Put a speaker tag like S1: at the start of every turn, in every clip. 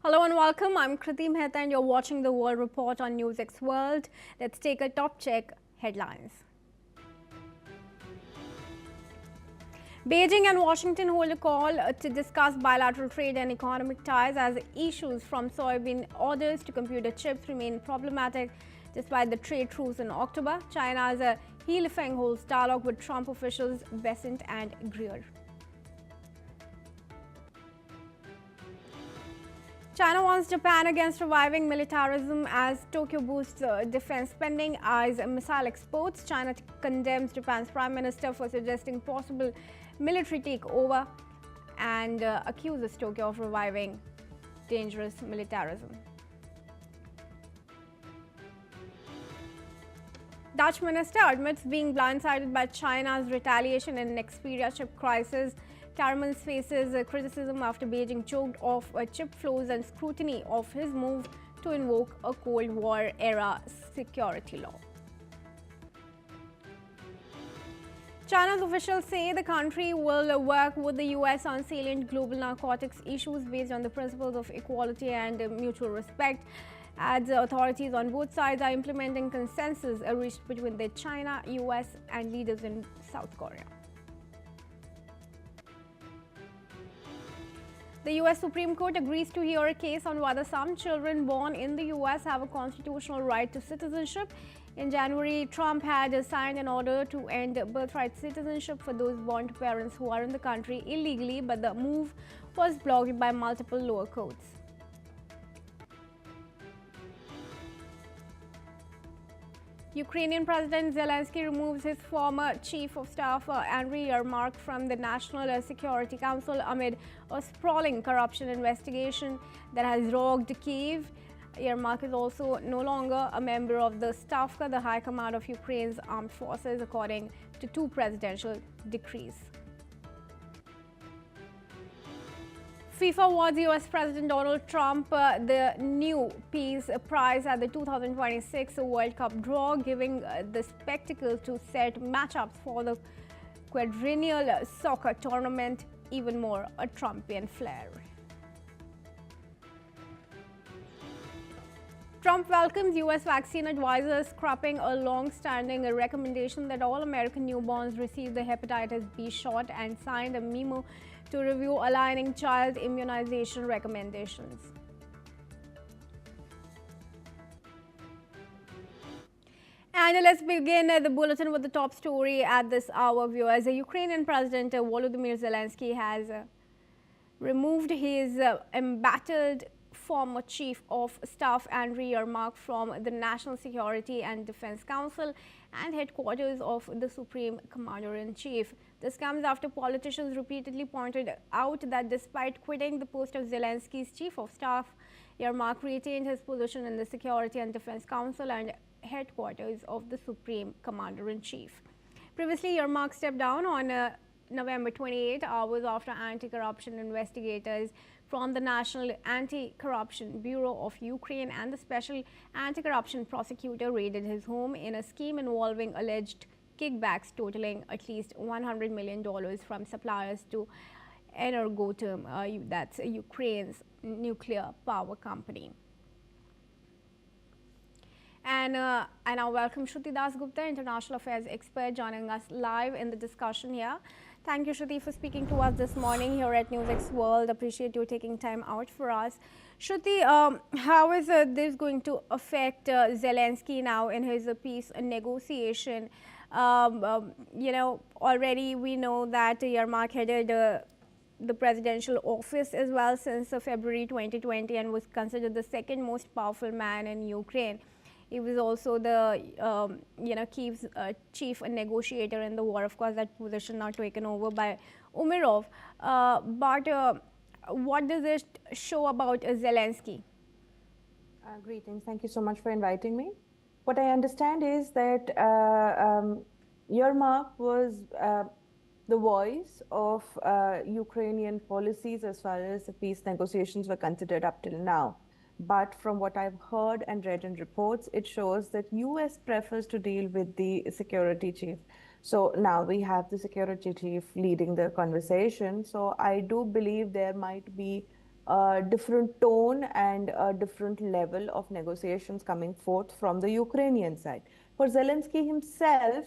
S1: Hello and welcome. I'm Kriti Mehta and you're watching the World Report on NewsX World. Let's take a top check headlines. Beijing and Washington hold a call to discuss bilateral trade and economic ties as issues from soybean orders to computer chips remain problematic despite the trade truce in October. China's He Lifeng holds dialogue with Trump officials Besant and Greer. China warns Japan against reviving militarism as Tokyo boosts defense spending, eyes missile exports. China condemns Japan's prime minister for suggesting possible military takeover and accuses Tokyo of reviving dangerous militarism. Dutch minister admits being blindsided by China's retaliation in Xperia chip crisis. Caramans faces criticism after Beijing choked off chip flows and scrutiny of his move to invoke a Cold War-era security law. China's officials say the country will work with the US on salient global narcotics issues based on the principles of equality and mutual respect. As authorities on both sides are implementing consensus reached between the China, US, and leaders in South Korea. The U.S. Supreme Court agrees to hear a case on whether some children born in the U.S. have a constitutional right to citizenship. In January, Trump had signed an order to end birthright citizenship for those born to parents who are in the country illegally, but the move was blocked by multiple lower courts. Ukrainian President Zelensky removes his former chief of staff Andriy Yermak from the National Security Council amid a sprawling corruption investigation that has rocked Kyiv. Yermak is also no longer a member of the Stavka, the high command of Ukraine's armed forces, according to two presidential decrees. FIFA awards US President Donald Trump the new Peace Prize at the 2026 World Cup draw, giving the spectacle to set matchups for the quadrennial soccer tournament even more a Trumpian flair. Trump welcomes U.S. vaccine advisors scrapping a long-standing recommendation that all American newborns receive the hepatitis B shot and signed a memo to review aligning child immunization recommendations. And let's begin the bulletin with the top story at this hour, viewers. The Ukrainian President Volodymyr Zelensky has removed his embattled former chief of staff Andriy Yermak from the National Security and Defense Council and headquarters of the Supreme Commander-in-Chief. This comes after politicians repeatedly pointed out that despite quitting the post of Zelensky's chief of staff, Yermak retained his position in the Security and Defense Council and headquarters of the Supreme Commander-in-Chief. Previously, Yermak stepped down on November 28, hours after anti-corruption investigators from the National Anti-Corruption Bureau of Ukraine and the Special Anti-Corruption Prosecutor raided his home in a scheme involving alleged kickbacks totaling at least $100 million from suppliers to Energoatom, that's Ukraine's nuclear power company. And I now welcome Shruti Dasgupta, International Affairs expert, joining us live in the discussion here. Thank you, Shruti, for speaking to us this morning here at NewsX World. Appreciate you taking time out for us. Shruti, how is this going to affect Zelensky now in his peace negotiation? Already we know that Yermak headed the presidential office as well since February 2020 and was considered the second most powerful man in Ukraine. He was also the, Kyiv's chief negotiator in the war. Of course, that position now taken over by Umerov. But what does it show about Zelensky?
S2: Greetings. Thank you so much for inviting me. What I understand is that Yermak was the voice of Ukrainian policies as far as the peace negotiations were considered up till now. But from what I've heard and read in reports, it shows that US prefers to deal with the security chief. So now we have the security chief leading the conversation. So I do believe there might be a different tone and a different level of negotiations coming forth from the Ukrainian side. For Zelensky himself,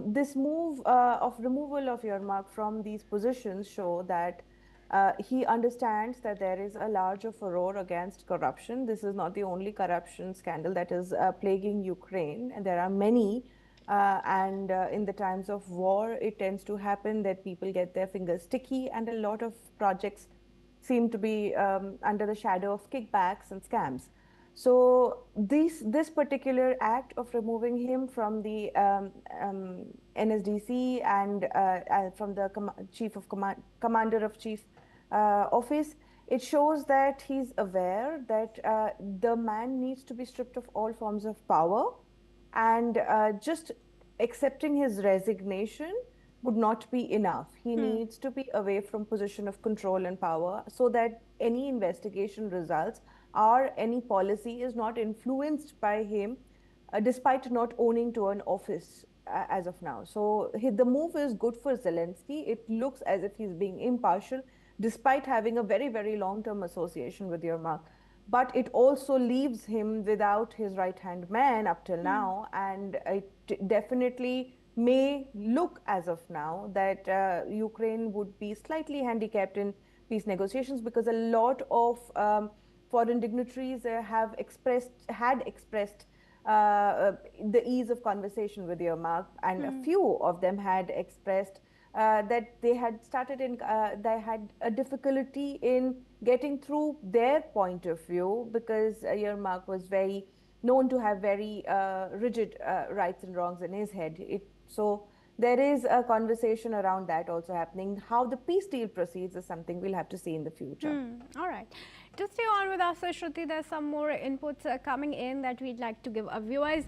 S2: this move of removal of Yermak from these positions show that he understands that there is a larger furor against corruption. This is not the only corruption scandal that is plaguing Ukraine, and there are many. And in the times of war, it tends to happen that people get their fingers sticky, and a lot of projects seem to be under the shadow of kickbacks and scams. So this particular act of removing him from the NSDC and from the chief of commander of chief office, it shows that he's aware that the man needs to be stripped of all forms of power, and just accepting his resignation would not be enough. He needs to be away from position of control and power so that any investigation results or any policy is not influenced by him, despite not owning to an office as of now. So the move is good for Zelensky. It looks as if he's being impartial, despite having a very, very long-term association with Yermak. But it also leaves him without his right-hand man up till now, and it definitely may look as of now that Ukraine would be slightly handicapped in peace negotiations, because a lot of foreign dignitaries had expressed the ease of conversation with Yermak, and a few of them had expressed that they had they had a difficulty in getting through their point of view, because Yermak was very known to have very rigid rights and wrongs in his head. So there is a conversation around that also happening. How the peace deal proceeds is something we'll have to see in the future.
S1: All right. To stay on with us, Shruti, there's some more inputs coming in that we'd like to give our viewers.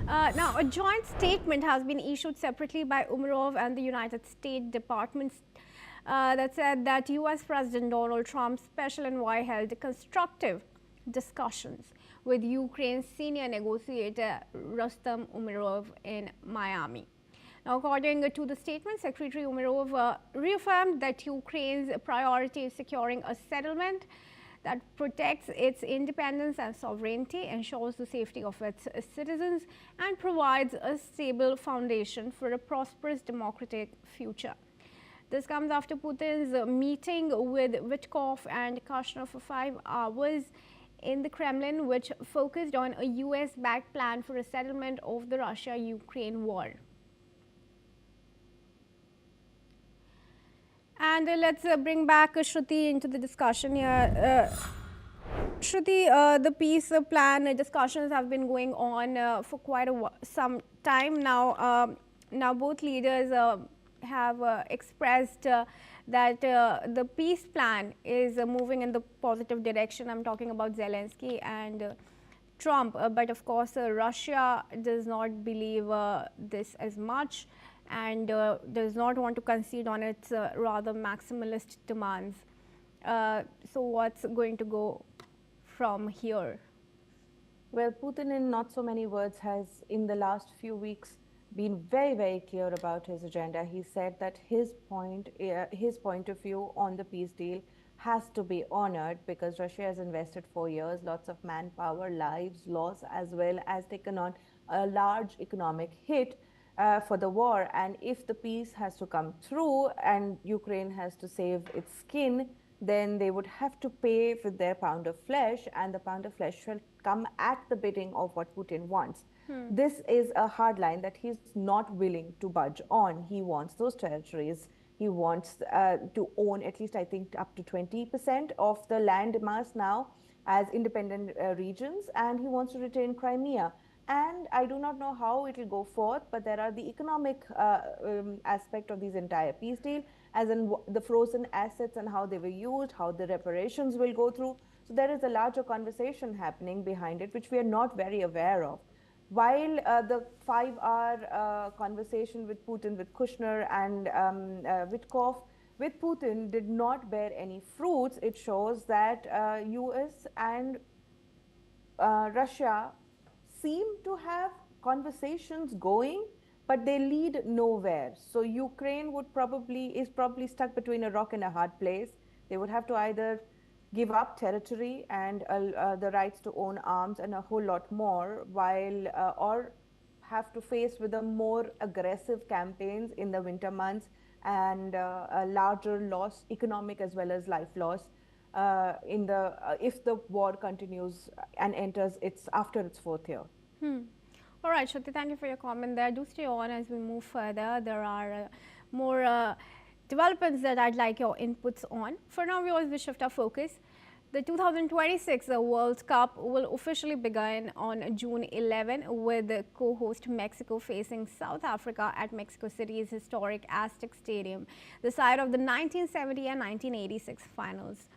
S1: Now, a joint statement has been issued separately by Umerov and the United States Department that said that U.S. President Donald Trump's special envoy held constructive discussions with Ukraine's senior negotiator Rustem Umerov in Miami. Now, according to the statement, Secretary Umerov reaffirmed that Ukraine's priority is securing a settlement that protects its independence and sovereignty, ensures the safety of its citizens, and provides a stable foundation for a prosperous democratic future. This comes after Putin's meeting with Witkoff and Kushner for 5 hours in the Kremlin, which focused on a US-backed plan for a settlement of the Russia-Ukraine war. And let's bring back Shruti into the discussion here. Shruti, the peace plan discussions have been going on for quite some time now. Now both leaders have expressed that the peace plan is moving in the positive direction. I'm talking about Zelensky and Trump, but of course Russia does not believe this as much, and does not want to concede on its rather maximalist demands. So what's going to go from here?
S2: Well, Putin, in not so many words, has in the last few weeks been very, very clear about his agenda. He said that his point of view on the peace deal has to be honored, because Russia has invested 4 years, lots of manpower, lives, loss, as well as taken on a large economic hit for the war. And if the peace has to come through and Ukraine has to save its skin, then they would have to pay with their pound of flesh, and the pound of flesh shall come at the bidding of what Putin wants. This is a hard line that he's not willing to budge on. He wants those territories. He wants to own at least, I think, up to 20% of the land mass now as independent regions, and he wants to retain Crimea. And I do not know how it will go forth, but there are the economic aspect of this entire peace deal, as in the frozen assets and how they were used, how the reparations will go through. So there is a larger conversation happening behind it, which we are not very aware of. While the 5-hour conversation with Putin, with Kushner and Witkoff, with Putin did not bear any fruits, it shows that US and Russia seem to have conversations going, but they lead nowhere. So Ukraine is probably stuck between a rock and a hard place. They would have to either give up territory and the rights to own arms and a whole lot more, while or have to face with a more aggressive campaigns in the winter months and a larger loss, economic as well as life loss, in the if the war continues and enters its after its fourth year.
S1: All right, Shruti, thank you for your comment there. Do stay on as we move further. There are more developments that I'd like your inputs on. For now, we always shift our focus. The 2026 World Cup will officially begin on June 11 with the co-host Mexico facing South Africa at Mexico City's historic Aztec Stadium, the site of the 1970 and 1986 finals.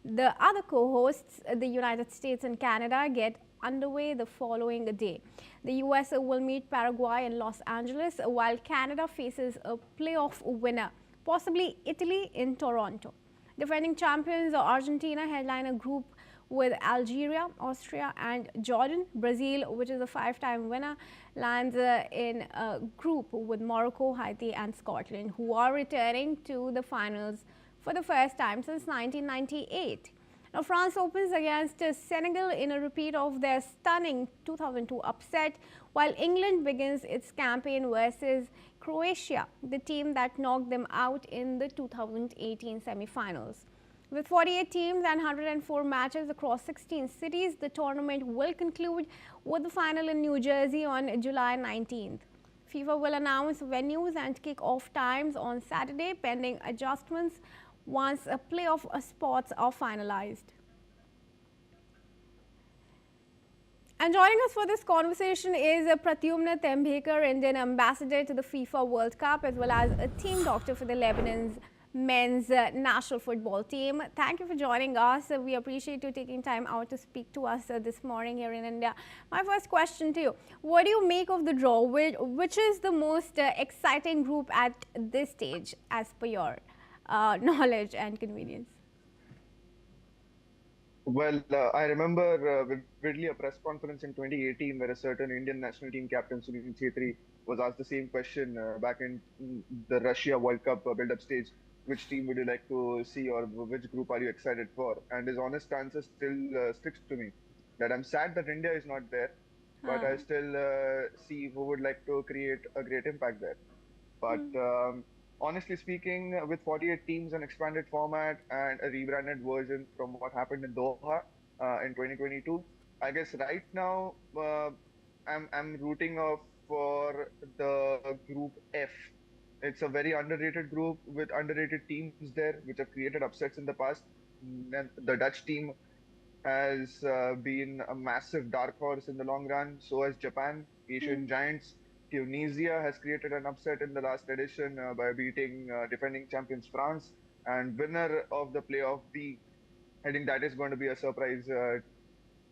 S1: The other co-hosts, the United States and Canada, get underway the following day. The US will meet Paraguay in Los Angeles, while Canada faces a playoff winner, possibly Italy in Toronto. Defending champions Argentina headline a group with Algeria, Austria and Jordan. Brazil, which is a five-time winner, lands in a group with Morocco, Haiti and Scotland, who are returning to the finals for the first time since 1998. Now, France opens against Senegal in a repeat of their stunning 2002 upset, while England begins its campaign versus Croatia, the team that knocked them out in the 2018 semi-finals. With 48 teams and 104 matches across 16 cities, the tournament will conclude with the final in New Jersey on July 19th. FIFA will announce venues and kick-off times on Saturday, pending adjustments once playoff spots are finalized. And joining us for this conversation is Pratyumna Tembekar, Indian ambassador to the FIFA World Cup, as well as a team doctor for the Lebanon's men's national football team. Thank you for joining us. We appreciate you taking time out to speak to us this morning here in India. My first question to you, what do you make of the draw? Which is the most exciting group at this stage as per your knowledge and convenience?
S3: Well, I remember vividly a press conference in 2018 where a certain Indian national team captain Sunil Chhetri was asked the same question back in the Russia World Cup build-up stage. Which team would you like to see, or which group are you excited for? And his honest answer still sticks to me, that I'm sad that India is not there, but I still see who would like to create a great impact there. But honestly speaking, with 48 teams, an expanded format, and a rebranded version from what happened in Doha in 2022, I guess right now I'm rooting for the Group F. It's a very underrated group with underrated teams there, which have created upsets in the past. And the Dutch team has been a massive dark horse in the long run. So has Japan, Asian giants. Tunisia has created an upset in the last edition by beating defending champions France, and winner of the playoff B. I think that is going to be a surprise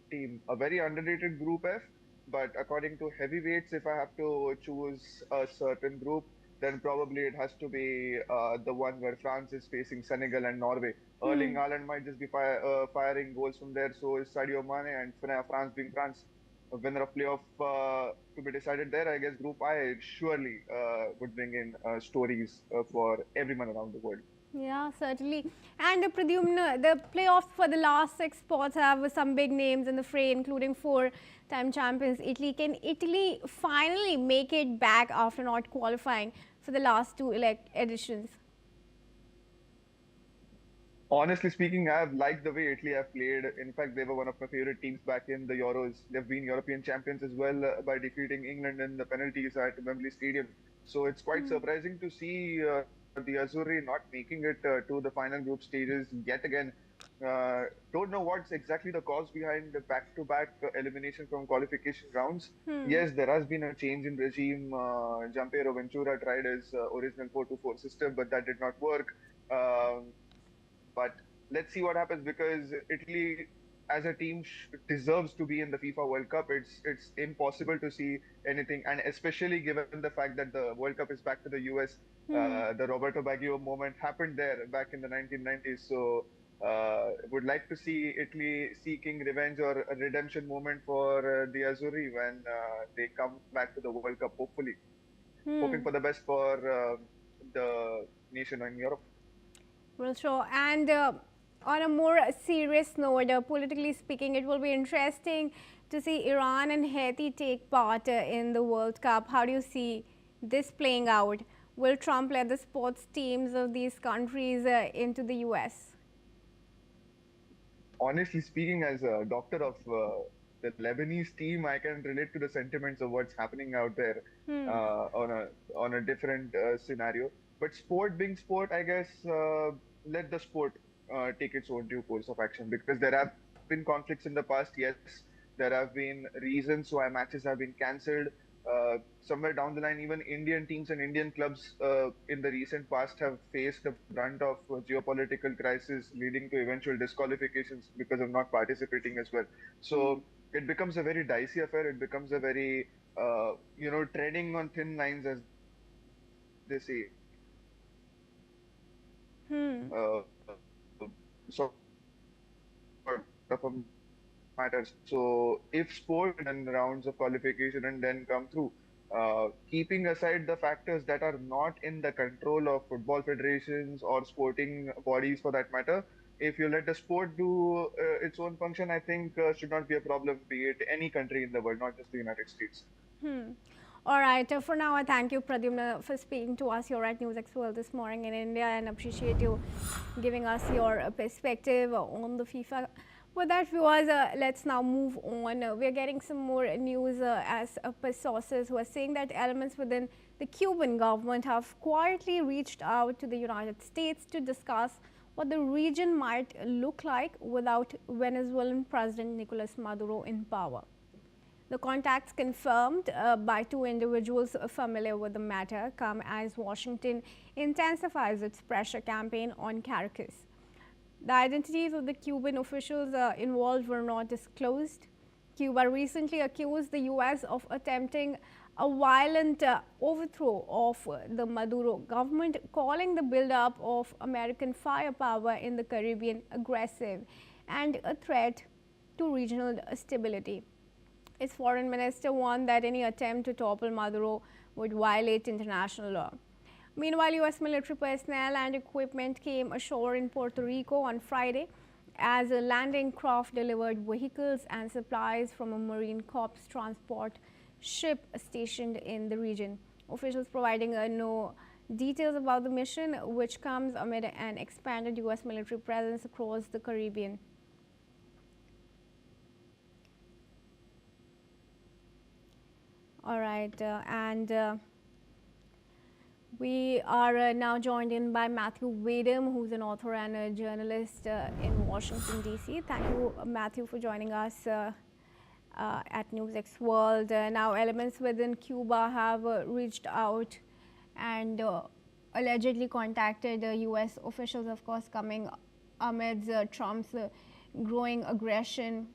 S3: team. A very underrated Group F, but according to heavyweights, if I have to choose a certain group, then probably it has to be the one where France is facing Senegal and Norway. Erling Haaland might just be firing goals from there, so is Sadio Mane, and France being France, a winner of playoff to be decided there. I guess Group I surely would bring in stories for everyone around the world.
S1: Yeah, certainly. And Pradyumna, the playoffs for the last 6 spots have some big names in the fray, including 4-time champions Italy. Can Italy finally make it back after not qualifying for the last 2 editions?
S3: Honestly speaking, I've liked the way Italy have played. In fact, they were one of my favorite teams back in the Euros. They've been European champions as well by defeating England in the penalties at Wembley Stadium. So it's quite surprising to see the Azzurri not making it to the final group stages yet again. Don't know what's exactly the cause behind the back-to-back elimination from qualification rounds. Yes, there has been a change in regime. Gianpiero Ventura tried his original 4-2-4 system, but that did not work. But let's see what happens, because Italy as a team deserves to be in the FIFA World Cup. It's impossible to see anything, and especially given the fact that the World Cup is back to the US. The Roberto Baggio moment happened there back in the 1990s. So would like to see Italy seeking revenge or a redemption moment for the Azzurri when they come back to the World Cup, hopefully. Hoping for the best for the nation in Europe.
S1: Well, sure. And On a more serious note, politically speaking, it will be interesting to see Iran and Haiti take part in the World Cup. How do you see this playing out? Will Trump let the sports teams of these countries into the US?
S3: Honestly speaking, as a doctor of the Lebanese team, I can relate to the sentiments of what's happening out there on a different scenario. But sport being sport, I guess let the sport take its own due course of action, because there have been conflicts in the past. Yes, there have been reasons why matches have been cancelled. Somewhere down the line, even Indian teams and Indian clubs in the recent past have faced the brunt of geopolitical crisis, leading to eventual disqualifications because of not participating as well. So it becomes a very dicey affair. It becomes a very, treading on thin lines, as they say.
S1: Hmm.
S3: Sort of a matters. So if sport and rounds of qualification and then come through, keeping aside the factors that are not in the control of football federations or sporting bodies for that matter, if you let the sport do its own function, I think should not be a problem, be it any country in the world, not just the United States.
S1: All right. For now, I thank you, Pradyumna, for speaking to us here at News World this morning in India, and appreciate you giving us your perspective on the FIFA. With that, viewers, let's now move on. We're getting some more news as per sources who are saying that elements within the Cuban government have quietly reached out to the United States to discuss what the region might look like without Venezuelan President Nicolas Maduro in power. The contacts confirmed by two individuals familiar with the matter come as Washington intensifies its pressure campaign on Caracas. The identities of the Cuban officials involved were not disclosed. Cuba recently accused the U.S. of attempting a violent overthrow of the Maduro government, calling the buildup of American firepower in the Caribbean aggressive and a threat to regional stability. Its foreign minister warned that any attempt to topple Maduro would violate international law. Meanwhile, U.S. military personnel and equipment came ashore in Puerto Rico on Friday as a landing craft delivered vehicles and supplies from a Marine Corps transport ship stationed in the region. Officials providing no details about the mission, which comes amid an expanded U.S. military presence across the Caribbean. All right, we are now joined in by Matthew Wadham, who's an author and a journalist in Washington, D.C. Thank you, Matthew, for joining us at News World. Now, elements within Cuba have reached out and allegedly contacted U.S. officials, of course, coming amidst Trump's growing aggression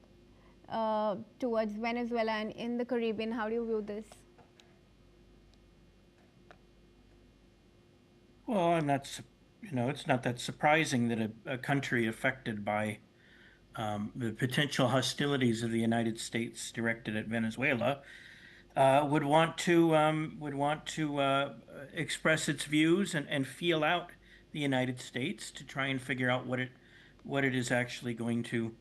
S1: towards Venezuela and in the Caribbean. How do you view this?
S4: Well, and that's, it's not that surprising that a country affected by the potential hostilities of the United States directed at Venezuela would want to express its views and feel out the United States to try and figure out what it is actually going to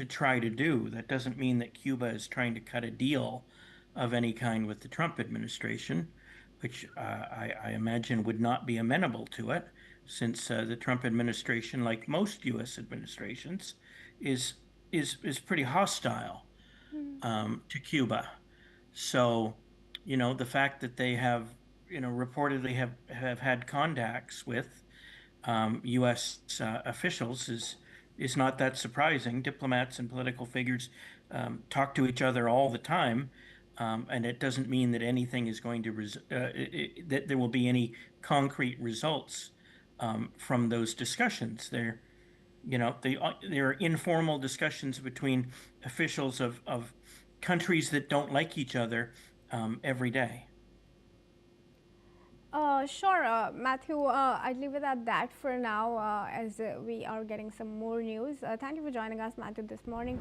S4: try to do. That doesn't mean that Cuba is trying to cut a deal of any kind with the Trump administration, which I imagine would not be amenable to it, since the Trump administration, like most U.S. administrations, is pretty hostile to Cuba. So, the fact that they have, reportedly have had contacts with U.S. Officials is not that surprising. Diplomats and political figures talk to each other all the time, and it doesn't mean that anything is going to that there will be any concrete results from those discussions. They're informal discussions between officials of countries that don't like each other every day.
S1: Sure, Matthew, I'd leave it at that for now as we are getting some more news. Thank you for joining us, Matthew, this morning.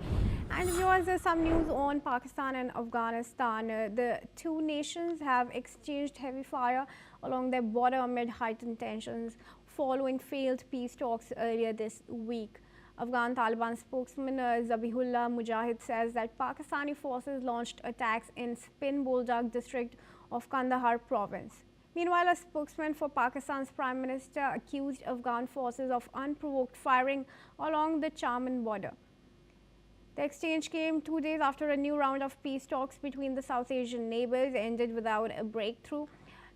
S1: And viewers, there's some news on Pakistan and Afghanistan. The two nations have exchanged heavy fire along their border amid heightened tensions. following failed peace talks earlier this week. Afghan Taliban spokesman Zabihullah Mujahid says that Pakistani forces launched attacks in Spin Boldak district of Kandahar province. Meanwhile, a spokesman for Pakistan's Prime Minister accused Afghan forces of unprovoked firing along the Chaman border. The exchange came 2 days after a new round of peace talks between the South Asian neighbors ended without a breakthrough.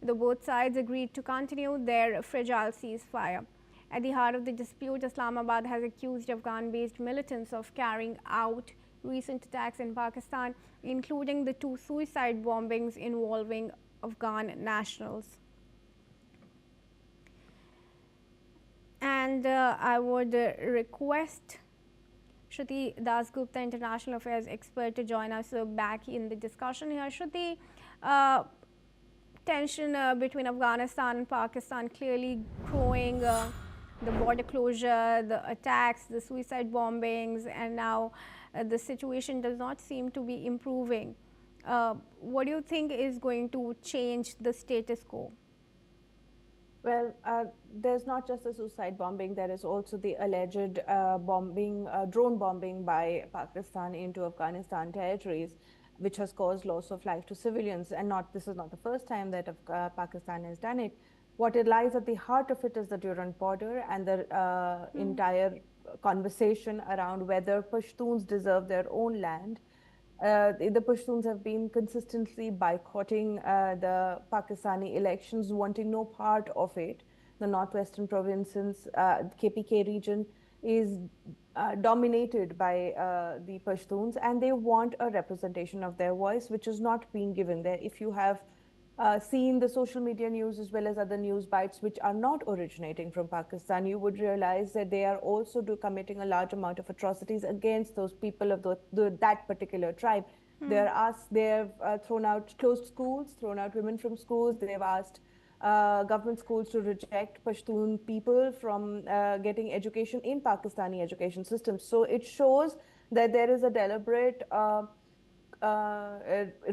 S1: Both sides agreed to continue their fragile ceasefire. At the heart of the dispute, Islamabad has accused Afghan-based militants of carrying out recent attacks in Pakistan, including the 2 suicide bombings involving Afghan nationals. And I would request Shruti Dasgupta, International Affairs expert, to join us back in the discussion here. Shruti, tension between Afghanistan and Pakistan clearly growing. The border closure, the attacks, the suicide bombings, and now the situation does not seem to be improving. What do you think is going to change the status quo?
S2: Well, there's not just the suicide bombing, there is also the alleged drone bombing by Pakistan into Afghanistan territories, which has caused loss of life to civilians. And this is not the first time that Pakistan has done it. What it lies at the heart of it is the Durand border and the entire conversation around whether Pashtuns deserve their own land. The Pashtuns have been consistently boycotting the Pakistani elections, wanting no part of it. The northwestern provinces, KPK region, is dominated by the Pashtuns, and they want a representation of their voice, which is not being given there. If you have seen the social media news as well as other news bites which are not originating from Pakistan, you would realize that they are also committing a large amount of atrocities against those people of that particular tribe. They have thrown out closed schools, thrown out women from schools. They have asked government schools to reject Pashtun people from getting education in Pakistani education systems. So it shows that there is a deliberate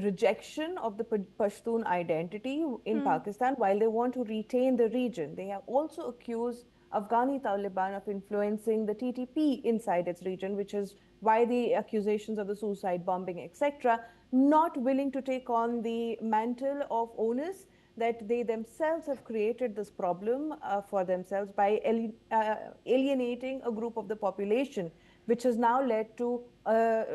S2: rejection of the Pashtun identity in Pakistan while they want to retain the region. They have also accused Afghani Taliban of influencing the TTP inside its region, which is why the accusations of the suicide bombing, etc., not willing to take on the mantle of onus that they themselves have created this problem for themselves by alienating a group of the population, which has now led to a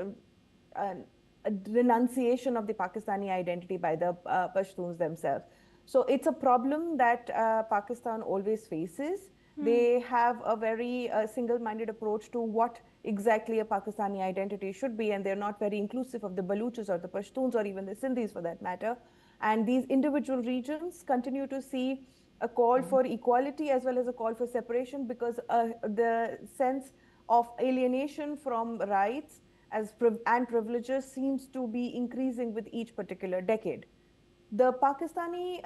S2: renunciation of the Pakistani identity by the Pashtuns themselves. So it's a problem that Pakistan always faces. They have a very single-minded approach to what exactly a Pakistani identity should be, and they're not very inclusive of the Baluchis or the Pashtuns or even the Sindhis for that matter. And these individual regions continue to see a call for equality as well as a call for separation, because the sense of alienation from rights and privileges seems to be increasing with each particular decade. The Pakistani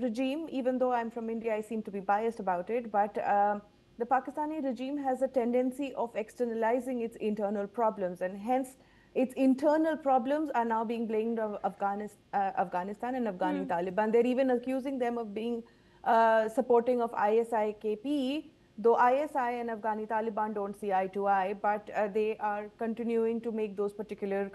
S2: regime, even though I'm from India, I seem to be biased about it, but the Pakistani regime has a tendency of externalizing its internal problems, and hence its internal problems are now being blamed on Afghanistan and Afghani Taliban. They're even accusing them of being supporting of ISI-KP, though ISI and Afghani Taliban don't see eye to eye, but they are continuing to make those particular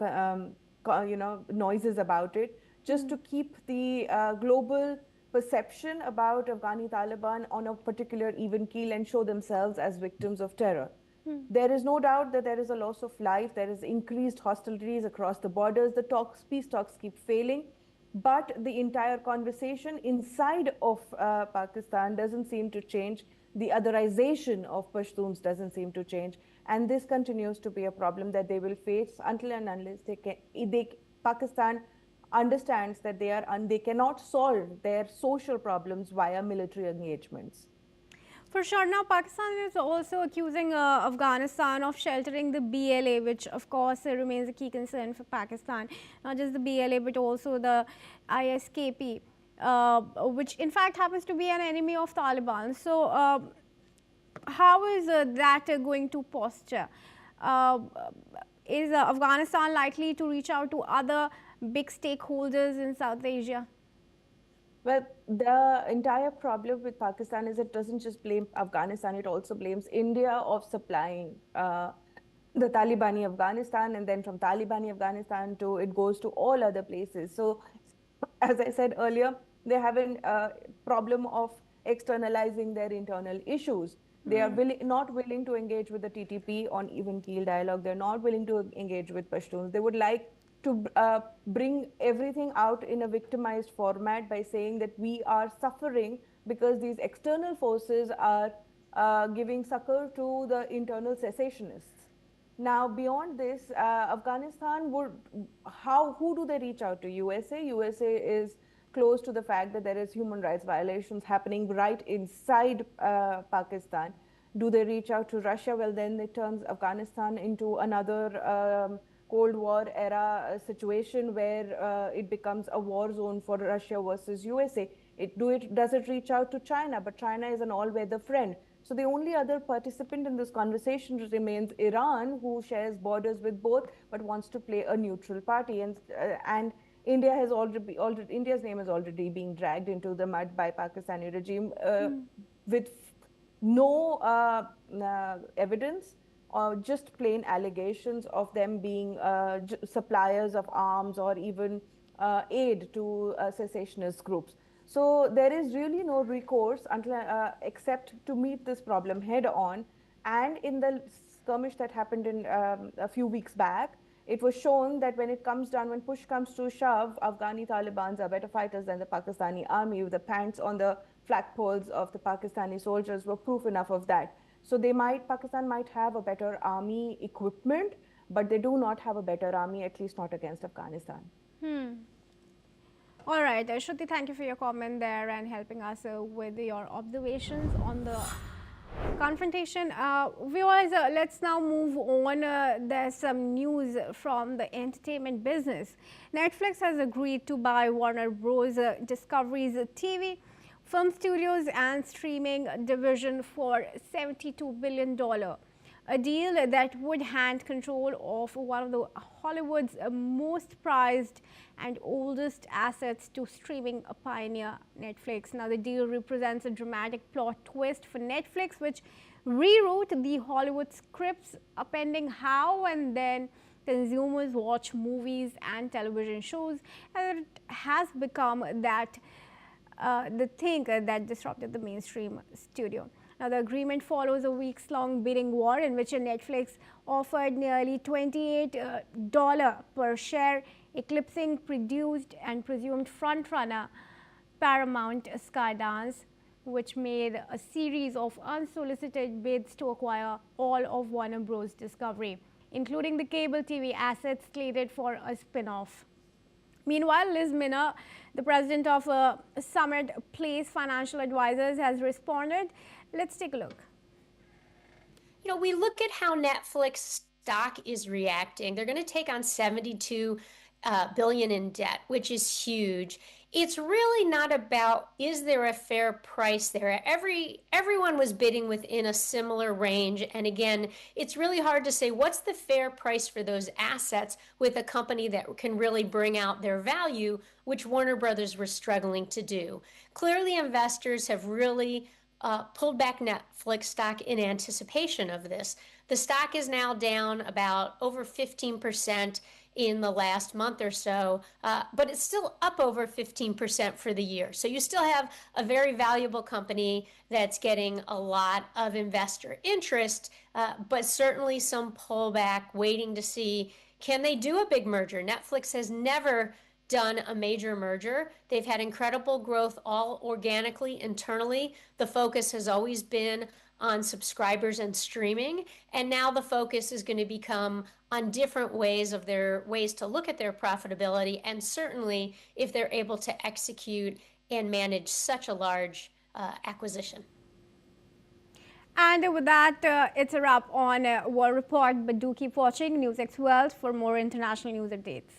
S2: noises about it, just to keep the global perception about Afghani Taliban on a particular even keel and show themselves as victims of terror. There is no doubt that there is a loss of life, there is increased hostilities across the borders, the peace talks keep failing, but the entire conversation inside of Pakistan doesn't seem to change. The otherization of Pashtuns doesn't seem to change, and this continues to be a problem that they will face until and unless Pakistan understands that they cannot solve their social problems via military engagements.
S1: For sure. Now, Pakistan is also accusing Afghanistan of sheltering the BLA, which of course remains a key concern for Pakistan. Not just the BLA, but also the ISKP, which in fact happens to be an enemy of Taliban. So, how is that going to posture? Is Afghanistan likely to reach out to other big stakeholders in South Asia?
S2: Well, the entire problem with Pakistan is it doesn't just blame Afghanistan, it also blames India of supplying the Talibani Afghanistan, and then from Talibani Afghanistan to it goes to all other places. So, as I said earlier, they have a problem of externalizing their internal issues. They are not willing to engage with the TTP on even keel dialogue. They're not willing to engage with Pashtuns. They would like to bring everything out in a victimized format by saying that we are suffering because these external forces are giving succor to the internal cessationists. Now, beyond this, Afghanistan would, who do they reach out to? USA? USA is close to the fact that there is human rights violations happening right inside Pakistan. Do they reach out to Russia? Well, then it turns Afghanistan into another Cold War era situation where it becomes a war zone for Russia versus USA. Does it reach out to China? But China is an all-weather friend. So the only other participant in this conversation remains Iran, who shares borders with both but wants to play a neutral party. And India has India's name is already being dragged into the mud by Pakistani regime with no evidence or just plain allegations of them being suppliers of arms or even aid to cessationist groups. So there is really no recourse until except to meet this problem head on. And in the skirmish that happened in a few weeks back, it was shown that when it comes down, when push comes to shove, Afghani Talibans are better fighters than the Pakistani army. The pants on the flagpoles of the Pakistani soldiers were proof enough of that. So Pakistan might have a better army equipment, but they do not have a better army, at least not against Afghanistan.
S1: All right, Shruti, thank you for your comment there and helping us with your observations on the confrontation. Viewers, let's now move on. There's some news from the entertainment business. Netflix has agreed to buy Warner Bros. Discovery's TV, film studios and streaming division for $72 billion. A deal that would hand control of one of the Hollywood's most prized and oldest assets to streaming pioneer Netflix. Now, the deal represents a dramatic plot twist for Netflix, which rewrote the Hollywood scripts upending how and then consumers watch movies and television shows, and it has become that the thing that disrupted the mainstream studio. Now, the agreement follows a weeks-long bidding war in which Netflix offered nearly $28 per share, eclipsing produced and presumed frontrunner Paramount Skydance, which made a series of unsolicited bids to acquire all of Warner Bros. Discovery, including the cable TV assets slated for a spin-off. Meanwhile, Liz Minner, the president of Summit Place Financial Advisors, has responded. Let's take a look.
S5: You know, we look at how Netflix stock is reacting. They're going to take on $72 billion in debt, which is huge. It's really not about, is there a fair price there? Everyone was bidding within a similar range. And again, it's really hard to say what's the fair price for those assets with a company that can really bring out their value, which Warner Brothers were struggling to do. Clearly, investors have really pulled back Netflix stock in anticipation of this. The stock is now down about over 15% in the last month or so, but it's still up over 15% for the year. So you still have a very valuable company that's getting a lot of investor interest, but certainly some pullback, waiting to see, can they do a big merger? Netflix has never done a major merger. They've had incredible growth all organically, internally. The focus has always been on subscribers and streaming, and now the focus is going to become on different ways to look at their profitability, and certainly if they're able to execute and manage such a large acquisition.
S1: And with that, it's a wrap on War Report, but do keep watching NewsX World for more international news updates.